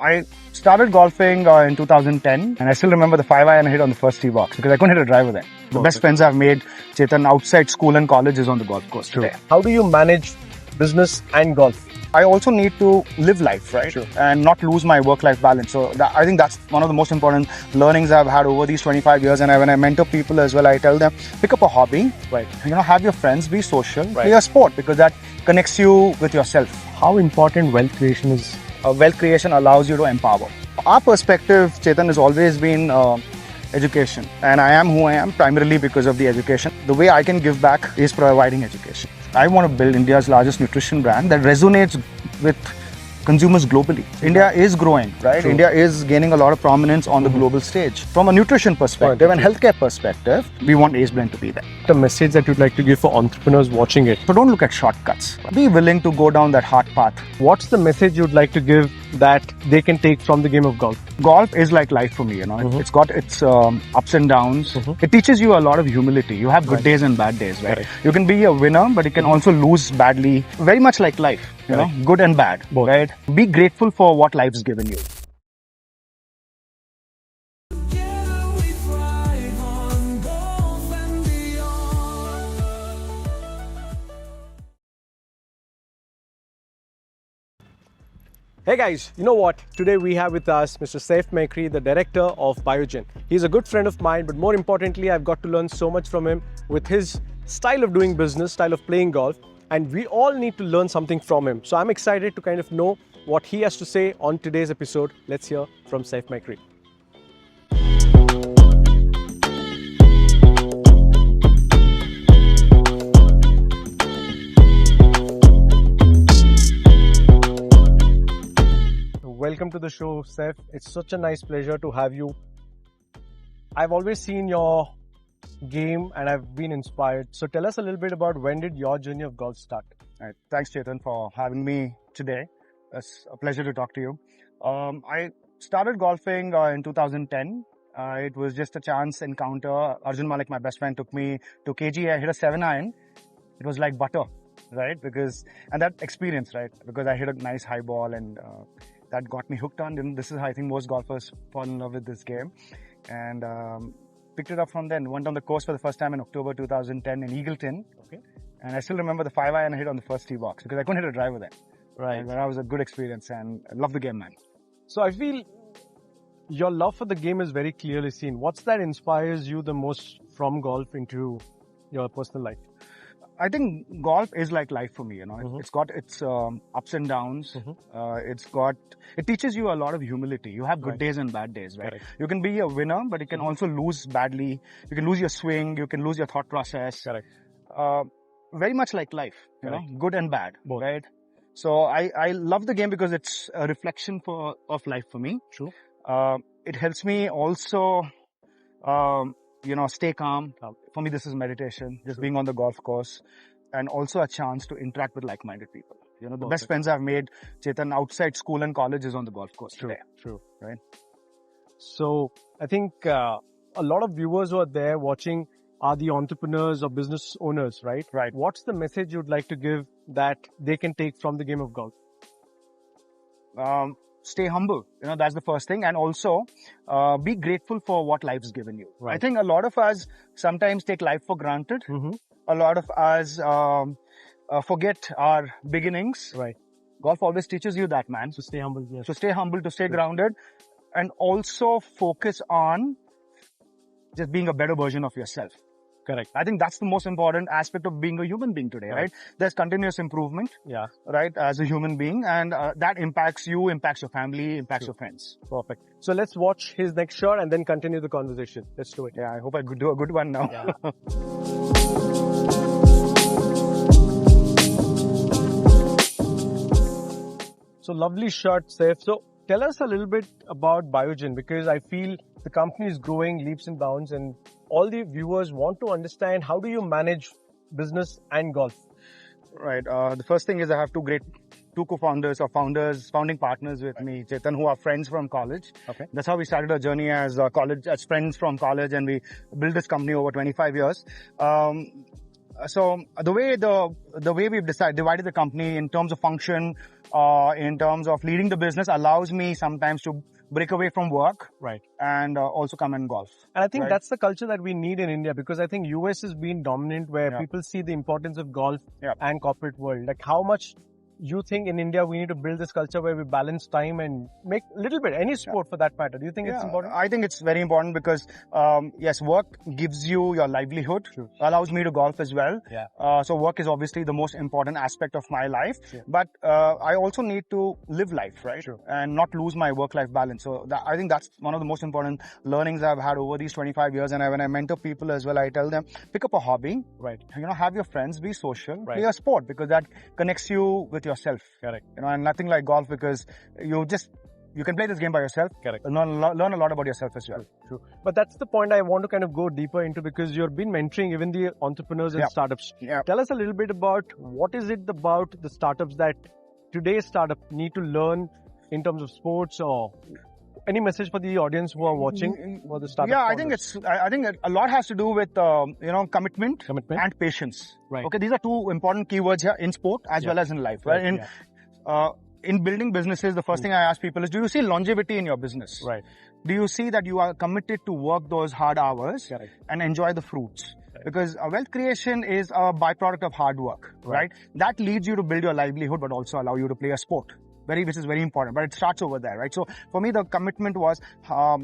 I started golfing in 2010 and I still remember the 5-iron I hit on the first tee box because I couldn't hit a driver then. The best friends I've made, Chetan, outside school and college is on the golf course today. How do you manage business and golf? I also need to live life, right? Sure. And not lose my work-life balance. So I think that's one of the most important learnings I've had over these 25 years. And when I mentor people as well, I tell them, pick up a hobby, Right. Have your friends, be social, play a sport because that connects you with yourself. How important wealth creation is? Wealth creation allows you to empower. Our perspective, Chetan, has always been education. And I am who I am primarily because of the education. The way I can give back is providing education. I want to build India's largest nutrition brand that resonates with consumers globally. India is growing, right? True. India is gaining a lot of prominence on the global stage. From a nutrition perspective and healthcare perspective, we want Ace Blend to be there. The message that you'd like to give for entrepreneurs watching it. So don't look at shortcuts. Be willing to go down that hard path. What's the message you'd like to give that they can take from the game of golf? Golf is like life for me, It's got its ups and downs. It teaches you a lot of humility. You have good days and bad days, right? You can be a winner, but you can also lose badly. Very much like life, good and bad, right? Be grateful for what life's given you. Hey guys, you know what? Today we have with us Mr. Saif Mekhri, the director of Biogen. He's a good friend of mine, but more importantly, I've got to learn so much from him with his style of doing business, style of playing golf, and we all need to learn something from him. So I'm excited to kind of know what he has to say on today's episode. Let's hear from Saif Mekhri. Welcome to the show, Saif. It's such a nice pleasure to have you. I've always seen your game and I've been inspired. So tell us a little bit about when did your journey of golf start? Right. Thanks, Chetan, for having me today. It's a pleasure to talk to you. I started golfing in 2010. It was just a chance encounter. Arjun Malik, my best friend, took me to KG. I hit a 7-iron. It was like butter, right? And that experience, right? Because I hit a nice high ball and that got me hooked on. And this is how I think most golfers fall in love with this game. And picked it up from then. Went on the course for the first time in October 2010 in Eagleton. Okay. And I still remember the 5-iron I hit on the first tee box because I couldn't hit a driver then. Right. And that was a good experience and I love the game, man. So I feel your love for the game is very clearly seen. What's that inspires you the most from golf into your personal life? I think golf is like life for me, It's got its ups and downs. It teaches you a lot of humility. You have good days and bad days, right? Correct. You can be a winner, but you can also lose badly. You can lose your swing. You can lose your thought process. Correct. Very much like life, good and bad, Both. right? So I love the game because it's a reflection of life for me. True. It helps me also, stay calm. For me, this is meditation, just being on the golf course and also a chance to interact with like-minded people. The best friends I've made, Chetan, outside school and college is on the golf course today. True. Right? So I think a lot of viewers who are there watching are the entrepreneurs or business owners, right? Right. What's the message you'd like to give that they can take from the game of golf? Stay humble. That's the first thing. And also be grateful for what life's given you. Right. I think a lot of us sometimes take life for granted. Mm-hmm. A lot of us forget our beginnings. Right. Golf always teaches you that, man. So stay humble. Yes. So stay humble, to stay grounded, and also focus on just being a better version of yourself. Correct. I think that's the most important aspect of being a human being today, right? There's continuous improvement, Yeah. right, as a human being, and that impacts you, impacts your family, impacts your friends. Perfect. So let's watch his next shot and then continue the conversation. Let's do it. Yeah, I hope I could do a good one now. Yeah. So lovely shot, Saif. So tell us a little bit about Biogen because I feel the company is growing leaps and bounds and all the viewers want to understand how do you manage business and golf? Right. The first thing is I have two co-founders or founding partners with me, Chetan, who are friends from college. Okay. That's how we started our journey as friends from college, and we built this company over 25 years. So the way we've divided the company in terms of function, in terms of leading the business, allows me sometimes to break away from work, Right. and also come and golf. And I think Right. that's the culture that we need in India, because I think US has been dominant, where Yeah. people see the importance of golf Yeah. and corporate world. Like, how much you think in India we need to build this culture where we balance time and make a little bit, any sport for that matter? Do you think it's important? I think it's very important because, yes, work gives you your livelihood, allows me to golf as well. Yeah. So work is obviously the most important aspect of my life, Sure. but I also need to live life, right? Sure. And not lose my work-life balance. So I think that's one of the most important learnings I've had over these 25 years. And when I mentor people as well, I tell them, pick up a hobby, Right. have your friends, be social, Right. play a sport, because that connects you with yourself. Correct. And nothing like golf, because you can play this game by yourself. Correct. And learn a lot about yourself as well. True. But that's the point I want to kind of go deeper into, because you've been mentoring even the entrepreneurs and Yeah. startups. Yeah. Tell us a little bit about what is it about the startups that today's startup need to learn in terms of sports, or any message for the audience who are watching for the startup? Yeah, I think a lot has to do with commitment and patience. Right. Okay, these are two important keywords here in sport as well as in life. Right. In building businesses, the first thing I ask people is, do you see longevity in your business? Right. Do you see that you are committed to work those hard hours Correct. and enjoy the fruits? Because wealth creation is a byproduct of hard work, right? That leads you to build your livelihood, but also allow you to play a sport, which is very important. But it starts over there, right? So for me, the commitment was, how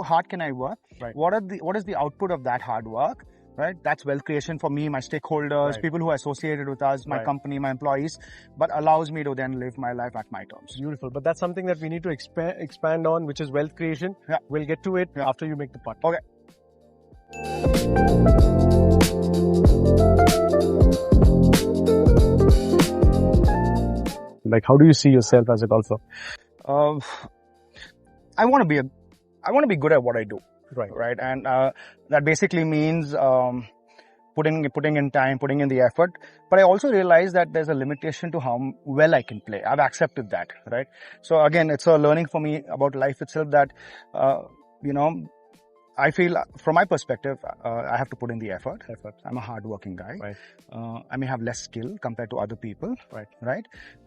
hard can I work? Right. What is the output of that hard work? Right, that's wealth creation for me, my stakeholders, people who are associated with us, my company, my employees, but allows me to then live my life at my terms. Beautiful. But that's something that we need to expand on, which is wealth creation. Yeah. We'll get to it after you make the putt. Okay. Like, how do you see yourself as a golfer? I want to be good at what I do. Right. And that basically means putting in time, putting in the effort. But I also realize that there's a limitation to how well I can play. I've accepted that, right? So again, it's a learning for me about life itself that, I feel from my perspective, I have to put in the effort. I'm a hardworking guy. Right. I may have less skill compared to other people. Right.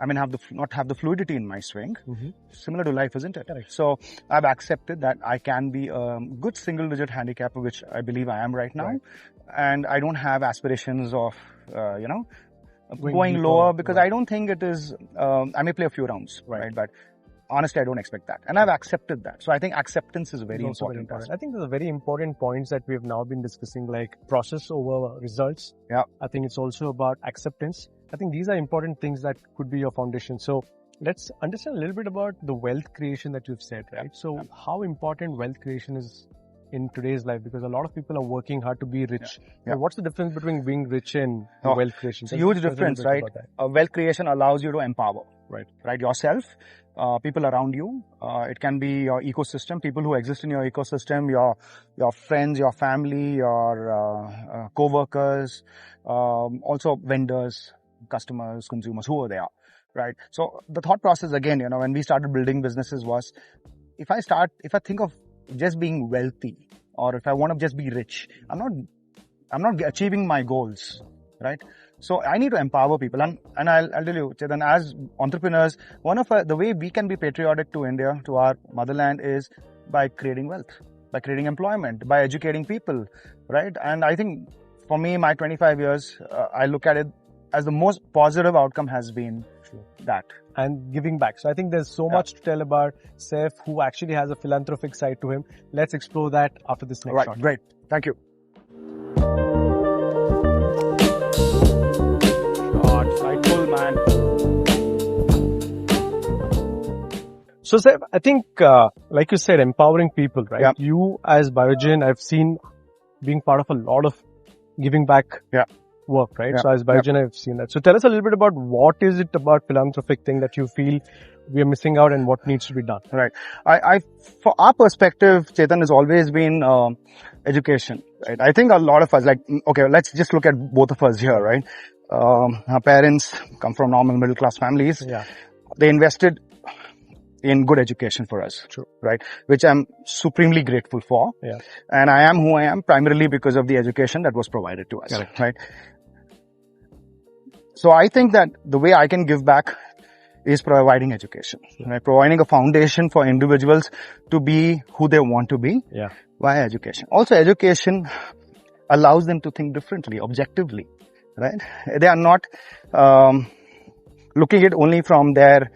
I may not have the fluidity in my swing. Mm-hmm. Similar to life, isn't it? Correct. So I've accepted that I can be a good single-digit handicapper, which I believe I am right now. Right. And I don't have aspirations of, going lower, because I don't think it is, I may play a few rounds, right? But honestly, I don't expect that. And I've accepted that. So I think acceptance is very important. I think there's a very important points that we have now been discussing, like process over results. Yeah. I think it's also about acceptance. I think these are important things that could be your foundation. So let's understand a little bit about the wealth creation that you've said, right? So how important wealth creation is in today's life, because a lot of people are working hard to be rich. Yeah. What's the difference between being rich and wealth creation? It's a huge difference, right? Wealth creation allows you to empower, right? Yourself, people around you. It can be your ecosystem, people who exist in your ecosystem, your friends, your family, your co-workers, also vendors, customers, consumers, whoever they are, right? So the thought process again, when we started building businesses was, if I think of just being wealthy, or if I want to just be rich, I'm not achieving my goals, right? So I need to empower people, and I'll tell you, Chetan, as entrepreneurs, one of the way we can be patriotic to India, to our motherland, is by creating wealth, by creating employment, by educating people, right? And I think for me, my 25 years, I look at it as the most positive outcome has been that. And giving back. So I think there's so much to tell about Saif, who actually has a philanthropic side to him. Let's explore that after this next shot. Great. Thank you. Insightful, man. So Saif, I think, like you said, empowering people, right? Yeah. You as Biogen, I've seen being part of a lot of giving back work, right? So as Biogen, I've seen that. So tell us a little bit about what is it about philanthropic thing that you feel we are missing out and what needs to be done? Right. For our perspective, Chetan, has always been education, right? I think a lot of us, let's just look at both of us here, right? Our parents come from normal middle class families. Yeah. They invested in good education for us. True. Right? Which I'm supremely grateful for. Yeah. And I am who I am primarily because of the education that was provided to us. Correct. Right? So I think that the way I can give back is providing education, right? Providing a foundation for individuals to be who they want to be via education. Also, education allows them to think differently, objectively, right? They are not looking at only from their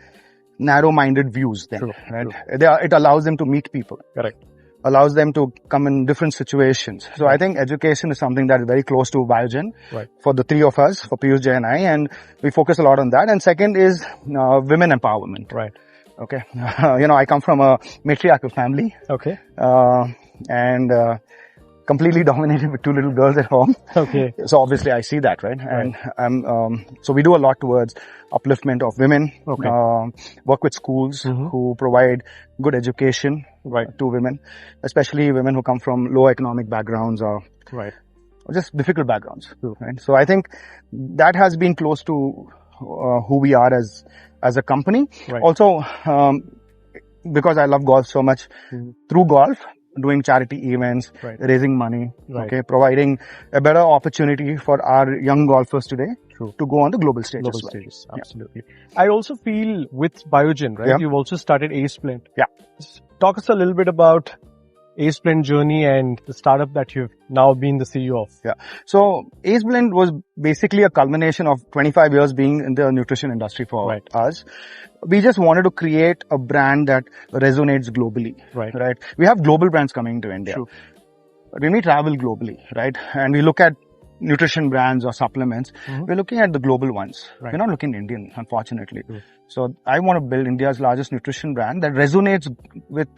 narrow-minded views then, right? It allows them to meet people. Correct. Allows them to come in different situations. So I think education is something that is very close to Biogen for the three of us, for Piyush, Jay and I, and we focus a lot on that. And second is women empowerment. Right. Okay. I come from a matriarchal family. Okay. And completely dominated with two little girls at home. Okay. So obviously I see that, right? And so we do a lot towards upliftment of women. Okay. Work with schools who provide good education to women, especially women who come from low economic backgrounds or just difficult backgrounds. Right? So I think that has been close to who we are as a company. Right. Also, because I love golf so much, through golf, doing charity events, raising money, okay, providing a better opportunity for our young golfers today to go on the global stage as well. Stages, absolutely. I also feel with Biogen, right? You've also started Aceblend. Yeah. Talk us a little bit about Aceblend journey and the startup that you've now been the CEO of. Yeah. So Aceblend was basically a culmination of 25 years being in the nutrition industry for us. We just wanted to create a brand that resonates globally. Right. We have global brands coming to India. True. But when we travel globally, right, and we look at nutrition brands or supplements, we're looking at the global ones. We're not looking Indian, unfortunately. So I want to build India's largest nutrition brand that resonates with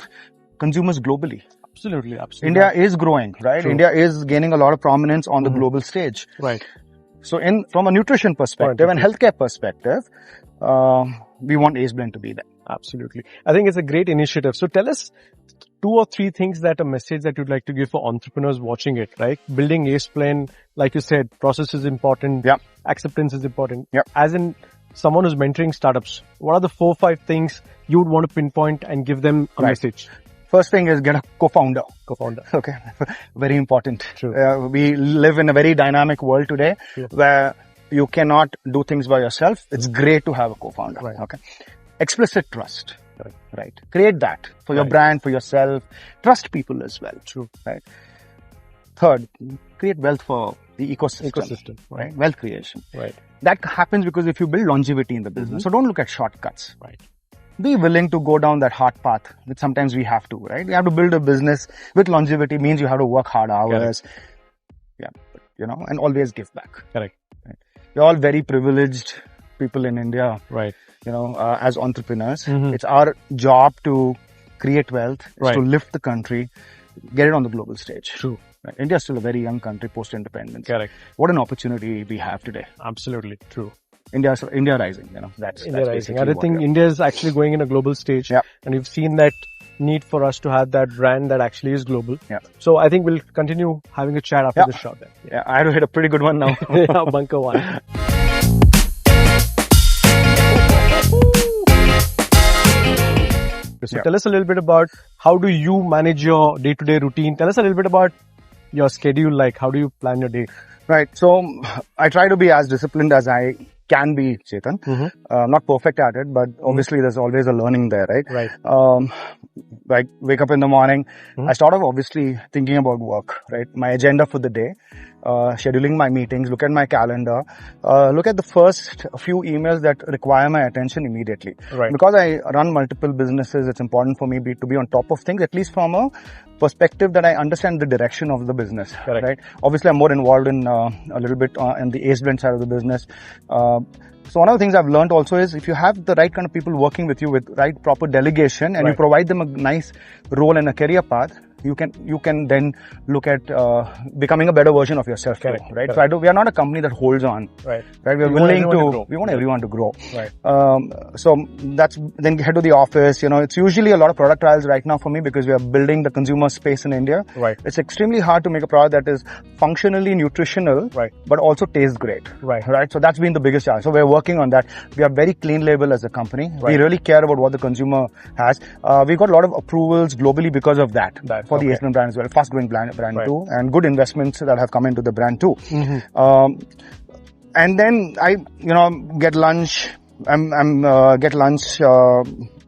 consumers globally. Absolutely. India is growing, right? True. India is gaining a lot of prominence on the global stage. Right. So from a nutrition perspective and healthcare perspective, we want Aceblend to be there. Absolutely. I think it's a great initiative. So tell us 2 or 3 things a message that you'd like to give for entrepreneurs watching it, right? Building Aceblend, like you said, process is important. Acceptance is important. As in someone who's mentoring startups, what are the 4 or 5 things you would want to pinpoint and give them a message? First thing is get a co-founder. Okay. Very important. True. We live in a very dynamic world today where you cannot do things by yourself. It's great to have a co-founder. Okay. Explicit trust. Right. Create that for your brand, for yourself. Trust people as well. True. Right. Third, create wealth for the ecosystem. Right. Wealth creation. Right. That happens because if you build longevity in the business. So don't look at shortcuts. Right. Be willing to go down that hard path, which sometimes we have to, right? We have to build a business with longevity means you have to work hard hours. And always give back. Correct. Right? We're all very privileged people in India. Right. As entrepreneurs. It's our job to create wealth, to lift the country, get it on the global stage. True. Right? India is still a very young country post-independence. Correct. What an opportunity we have today. Absolutely. True. India rising, that's rising. I think India is actually going in a global stage. And we've seen that need for us to have that brand that actually is global. So I think we'll continue having a chat after this shot then. I had to hit a pretty good one now. Bunker one. So tell us a little bit about how do you manage your day-to-day routine? Tell us a little bit about your schedule, like how do you plan your day? Right. So I try to be as disciplined as I can be, Chetan. Not perfect at it, but obviously there's always a learning there, right? Like wake up in the morning. I start off obviously thinking about work, right? My agenda for the day, scheduling my meetings, look at my calendar, look at the first few emails that require my attention immediately. Because I run multiple businesses, it's important for me to be on top of things, at least from a perspective that I understand the direction of the business, right? Obviously, I'm more involved in a little bit in the Aceblend side of the business. So one of the things I've learned also is if you have the right kind of people working with you with proper delegation and you provide them a nice role and a career path, you can then look at becoming a better version of yourself. Correct. Too, right? Correct. So we are not a company that holds on. Right. Right. We're We want willing everyone to to. grow. We want everyone to grow. Right. So that's then we head to the office. It's usually a lot of product trials right now for me because we are building the consumer space in India. Right. It's extremely hard to make a product that is functionally nutritional, Right. but also tastes great. Right. Right. So that's been the biggest challenge. So we're working on that. We are very clean label as a company. Right. We really care about what the consumer has. We got a lot of approvals globally because of that for the Asian brand as well. Fast growing brand Right. too, and good investments that have come into the brand too. Mm-hmm. And then I, get lunch. Get lunch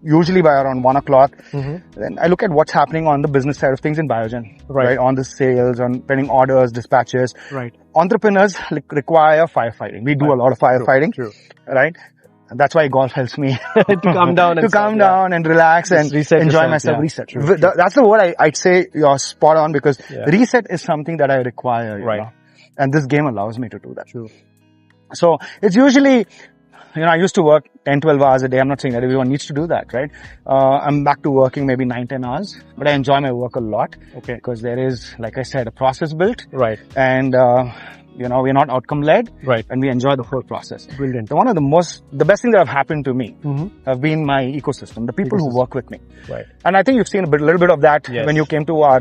usually by around 1 o'clock. Mm-hmm. Then I look at what's happening on the business side of things in Biogen. Right. On the sales, on pending orders, dispatches. Right. Entrepreneurs require firefighting. We do a lot of firefighting. True. Right. And that's why golf helps me To calm down and to calm down and relax and reset enjoy yourself, myself. yeah. Reset. True. That's the word I'd say you're spot on because Yeah. reset is something that I require. You Right. know? And this game allows me to do that. True. So it's usually, I used to work 10, 12 hours a day. I'm not saying that everyone needs to do that, right? I'm back to working maybe 9, 10 hours, but I enjoy my work a lot. Okay. Because there is, like I said, a process built. Right. And, we're not outcome led. Right. And we enjoy the whole process. Brilliant. The best thing that have happened to me Mm-hmm. have been my ecosystem, the people who work with me. Right. And I think you've seen a little bit of that Yes. when you came to our,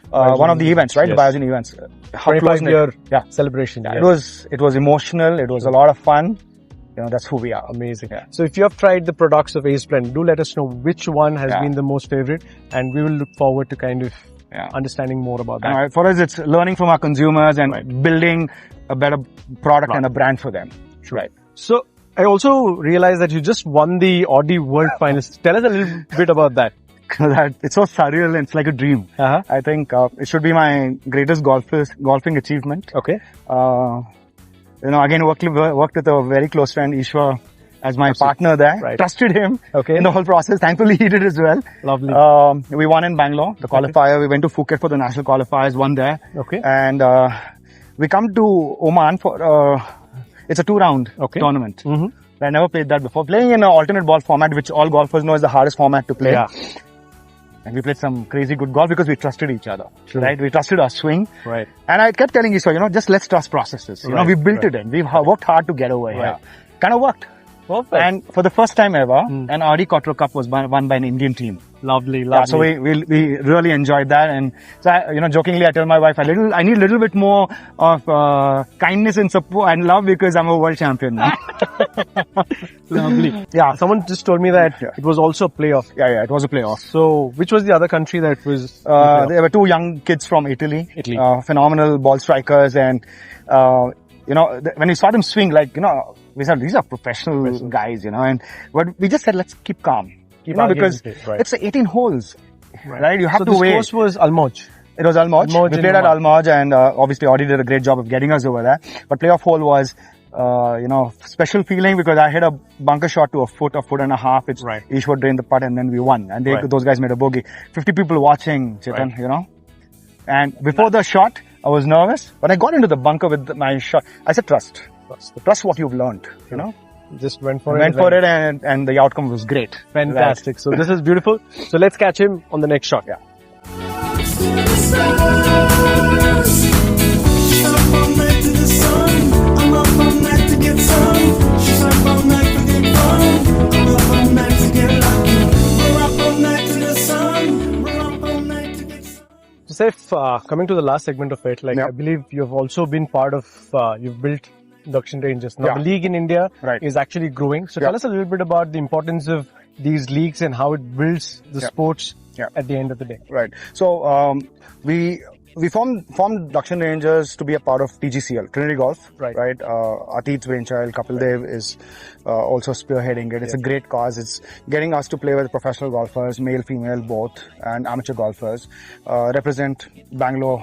one of the events, right? Yes. The Biogen events. How 25-year Yeah. celebration. Yeah, Yes. it was emotional. It was a lot of fun. That's who we are. Amazing. Yeah. So if you have tried the products of Ace Blend, do let us know which one has Yeah. been the most favorite, and we will look forward to kind of Yeah. understanding more about that. And for us, it's learning from our consumers and Right. building a better product and a brand for them. Right. So I also realized that you just won the Audi World Finals. Tell us a little bit about that. It's so surreal and it's like a dream. Uh-huh. I think it should be my greatest golfing achievement. Okay. Again, worked with a very close friend, Ishwar, as my partner there. Right. Trusted him Okay. in the whole process. Thankfully, he did as well. Lovely. We won in Bangalore, the qualifier. We went to Phuket for the national qualifiers, won there. Okay. And we come to Oman for, it's a 2-round tournament. Mm-hmm. I never played that before. Playing in an alternate ball format, which all golfers know is the hardest format to play. Yeah. And we played some crazy good golf because we trusted each other. True. Right? We trusted our swing. Right. And I kept telling Ishwar, just let's trust processes. Right, We built right. it in. We've worked hard to get over here. Right. Kind of worked. Perfect. And for the first time ever, an Audi Quattro Cup was won by an Indian team. Lovely. Yeah, so we really enjoyed that. And so, jokingly, I tell my wife, I need a little bit more of kindness and support and love because I'm a world champion now. Lovely. Yeah. Someone just told me that it was also a playoff. Yeah, it was a playoff. So which was the other country that was? There were 2 young kids from Italy. Phenomenal ball strikers. And, when we saw them swing, we said, these are professional guys, but we just said, let's keep calm. Because right. it's 18 holes, right? You have So to this wait. course was Almoj. It was Almoj. Almoj We in played at Oman. Almoj and obviously Audi did a great job of getting us over there. But playoff hole was, special feeling because I hit a bunker shot to a foot and a half. It's Right. Ishwar drained the putt and then we won. And Right. those guys made a bogey. 50 people watching, Chetan, Right. And before the shot, I was nervous. But I got into the bunker with my shot. I said, trust what you've learned, Just went for Went for it and the outcome was great. Fantastic. So this is beautiful. So let's catch him on the next shot. Yeah. So Saif, coming to the last segment of it, Yeah. I believe you've also been part of, you've built Dakshin Rangers. Now Yeah. the league in India Right. is actually growing. So Yeah. tell us a little bit about the importance of these leagues and how it builds the sports Yeah. at the end of the day. Right. So, we formed Dakshin Rangers to be a part of TGCL, Trinity Golf. Right. Right. Ateet's brainchild, Kapil Dev is also spearheading it. It's a great cause. It's getting us to play with professional golfers, male, female, both, and amateur golfers, represent Bangalore,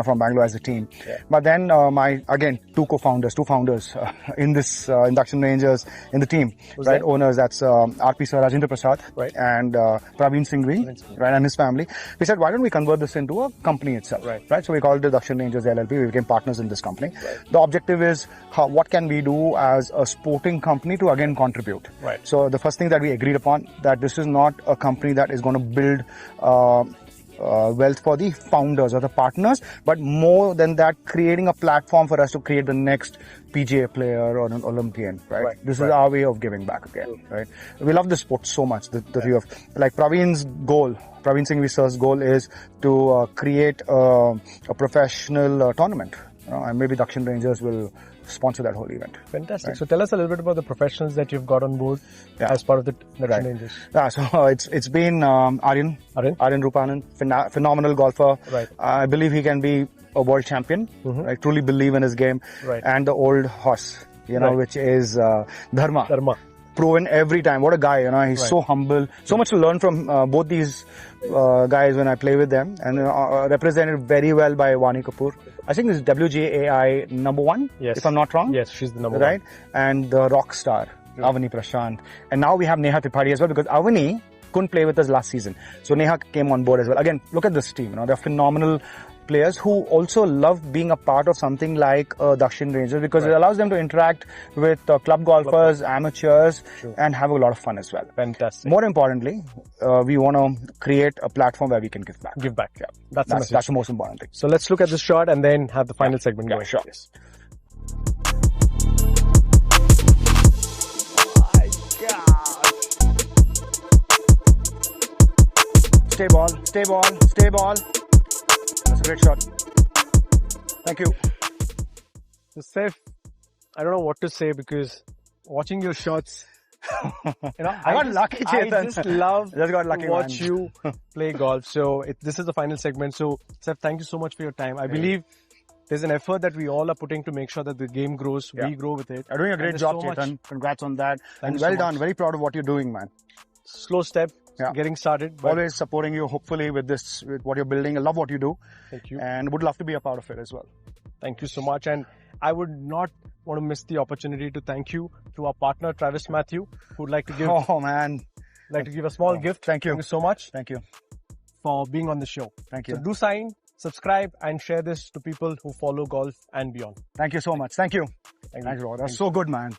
from Bangalore as a team. Yeah. But then, two founders in this Dakshin Rangers in the team, Who's right? that? Owners, that's RP Sir Rajendra Prasad, Right. and Praveen Singhvi, right, and his family. We said, why don't we convert this into a company itself, right? So we called it Dakshin Rangers LLP. We became partners in this company. Right. The objective is what can we do as a sporting company to again contribute. Right. So the first thing that we agreed upon that this is not a company that is going to build wealth for the founders or the partners, but more than that, creating a platform for us to create the next PGA player or an Olympian, right? This is our way of giving back again, right? We love this sport so much, the three of, like Praveen Singh Visar's goal is to create a professional tournament, and maybe Dakshin Rangers will sponsor that whole event. Fantastic. Right. So tell us a little bit about the professionals that you've got on board as part of the Dakshin Rangers. Yeah, so it's been Aryan Rupanan, phenomenal golfer. Right. I believe he can be a world champion. I truly believe in his game. Right. And the old horse, which is Dharma. Proven every time. What a guy, he's so humble. So much to learn from both these guys when I play with them, and represented very well by Vani Kapoor. I think this is WGAI number 1, if I'm not wrong. Yes, she's the number 1. Right? And the rock star, Avani Prashant. And now we have Neha Tripathi as well, because Avani couldn't play with us last season. So Neha came on board as well. Again, look at this team. They're phenomenal players who also love being a part of something like Dakshin Rangers, because it allows them to interact with club golfers, amateurs, and have a lot of fun as well. Fantastic. More importantly, we want to create a platform where we can give back. Give back. Yeah. That's the most important thing. So let's look at this shot and then have the final segment going. Sure. Yes. Stay ball. That's a great shot. Thank you. So Saif, I don't know what to say, because watching your shots, I got lucky, Chetan. I just love to watch you play golf. So this is the final segment. So Saif, thank you so much for your time. I believe there's an effort that we all are putting to make sure that the game grows. We grow with it. You're doing a great job, Chetan. Congrats on that. And well done. Very proud of what you're doing, man. Slow step. Getting started. But always supporting you, hopefully, with what you're building. I love what you do. Thank you. And would love to be a part of it as well. Thank you so much. And I would not want to miss the opportunity to thank you to our partner, Travis Matthew, who would like to give a small gift. Thank you. Thank you so much. Thank you for being on the show. Thank you. So do sign, subscribe, and share this to people who follow golf and beyond. Thank you so much. Thank you. Thank you. That's so good, man.